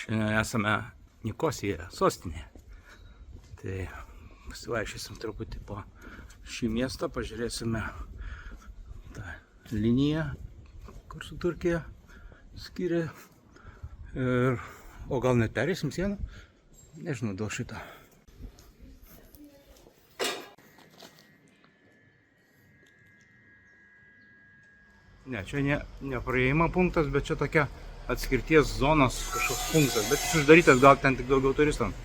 Šiandien esame Nikosijoje, sostinėje. Tai pasivaikščiosim truputį po šį miestą, pažiūrėsime tą liniją, kur su Turkija skiria. O gal net perėsim sieną? Nežinau dėl šito. Ne, čia ne praėjimo punktas, bet čia tokia atskirties zonos kažkoks punktas, bet jis uždarytas, gal ten tik daugiau turistams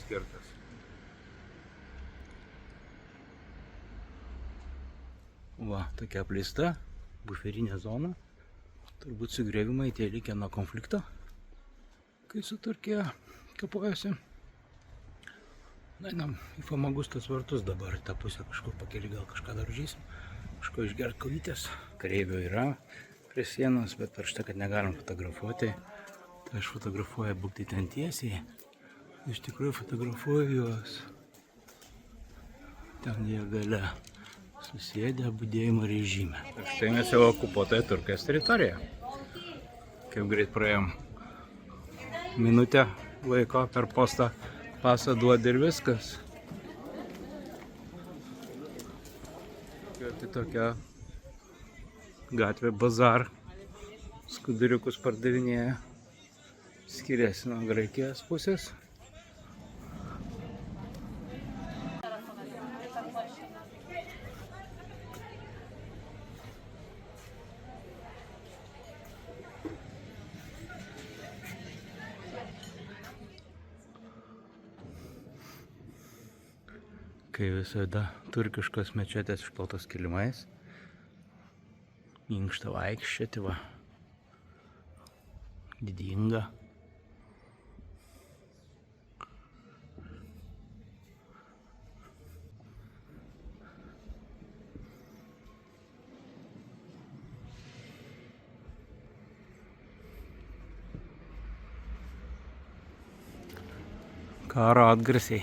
skirtas. Va, tokia apleista, buferinė zona. Turbūt sugriovimai tie likę nuo konflikto, kai su Turkija kapojasi. Einam į Famagustos vartus dabar, tą pusę kažkur pakeli, gal kažką dar užeisim. Kažko išgert kavytės. Kareivių yra prie sienos, bet parašyta, kad negalim fotografuoti. Tai aš fotografuoju būktai ten tiesiai. Iš tikrųjų fotografuoju juos. Ten jie gale susėdę budėjimo režime. Štai mes jau okupuotoje Turkijos teritorijoje. Kaip greit praėjom minutę laiko per postą pasą duodi ir viskas. Tai tokia gatvė bazar, skuduriukus pardavinėja, skiriasi nuo Graikijos pusės. Kai visada turkiškos mečetės išplautos kilimais, minkšta vaikščioti, va, didinga. Karo atgarsiai.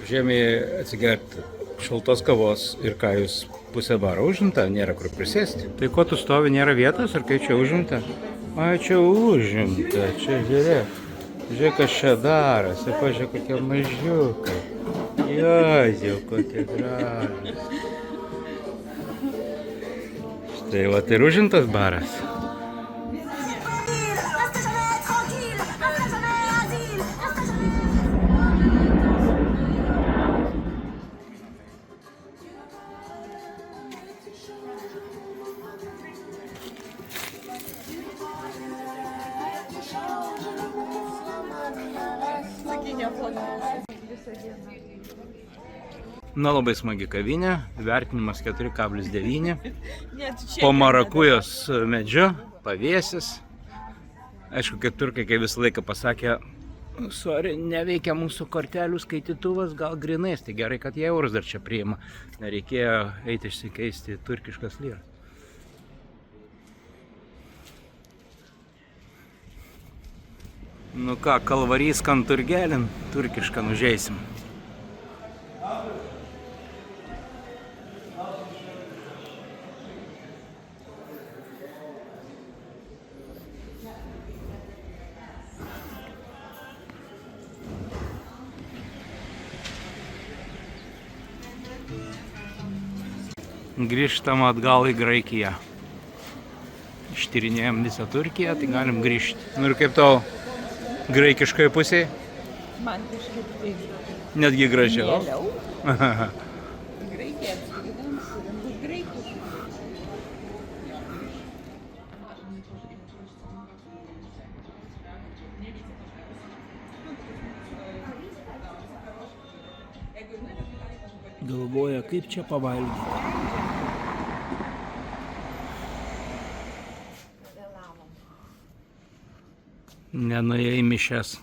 Žemė atsigerti šaltos kavos ir ką jūs pusę baro užimta, nėra kur prisėsti. Tai ko tu stovi, nėra vietos ar kai čia užimta? Ai, čia užimta, čia žiūrėk. Žiūrėk, kas čia darosi, pažiūrėk, kokie mažiukai. Jozau, kokie gražūs. Štai va, tai užimtas baras. Na, labai smagi kavinė, vertinimas 4,9, po marakujos medžiu, pavėsis. Aišku, kad turkai, kai visą laiką pasakė, sorry, neveikia mūsų kortelių skaitytuvas, gal grinais, tai gerai, kad jie eurus dar čia priima, nereikėjo eiti išsikeisti turkiškas lyras. Nu ką, kalvarys kanturgelin, turkišką nužeisim. Grįžtam atgal į Graikiją. Ištyrinėjom visą Turkiją, tai galim grįžti. Nu ir kaip tau graikiškoje pusėje? Man kažkaip tai netgi gražiau. mieliau. Graikija apskridams ir bus graikiškai. Galvoja, kaip čia pavalgyti. Nenuėjo į mišias.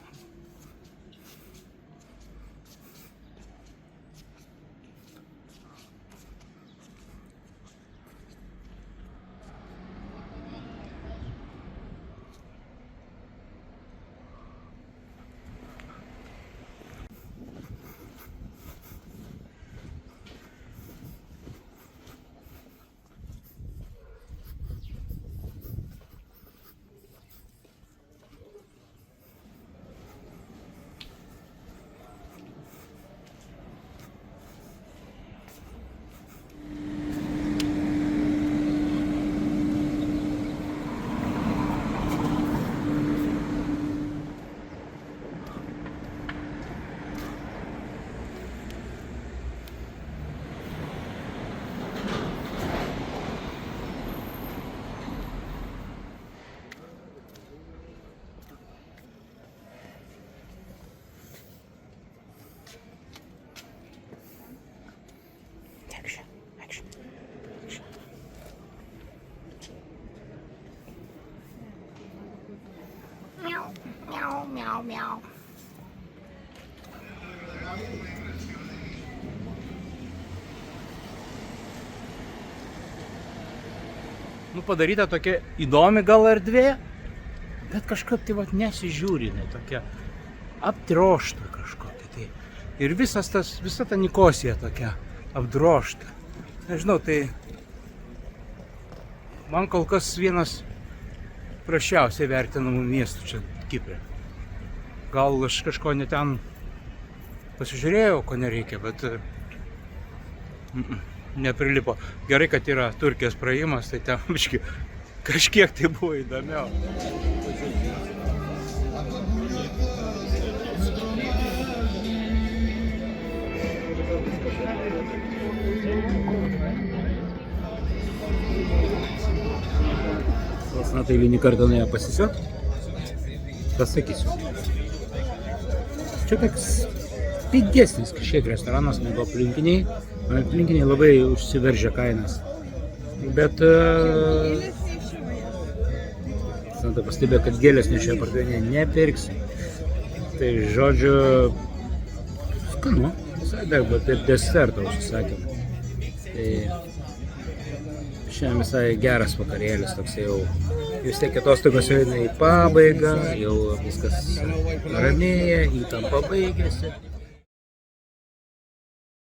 Nu, padaryta tokia įdomi gal erdvė, bet kažkaip tai vat nesižiūri, jinai tokia apdrošta kažkokia. Tai. Ir visa ta Nikosija tokia apdrošta. Nežinau, tai man kol kas vienas prašiausiai vertinamų miestų čia Kipre. Gal aš kažko ne ten pasižiūrėjau, ko nereikia, bet neprilipo. Gerai, kad yra Turkijos praėjimas, tai ten kažkiek tai buvo įdomiau. Na tai eilinį kartą nuėjo pasisiot, pasakysiu. Čia toks pigesnis kažkiek restoranas negu aplinkiniai. Aplinkiniai labai užsiveržia kainas. Bet pastebėjau, kad gėlės nešioje parduotuvėje nepirksiu. Tai žodžiu, skanu, visai dar, bet ir desertą užsisakėm. Tai šiandien visai geras vakarėlis, toks jau vis tiek atostogos eina į pabaigą, jau viskas ramėja, įtampa baigėsi.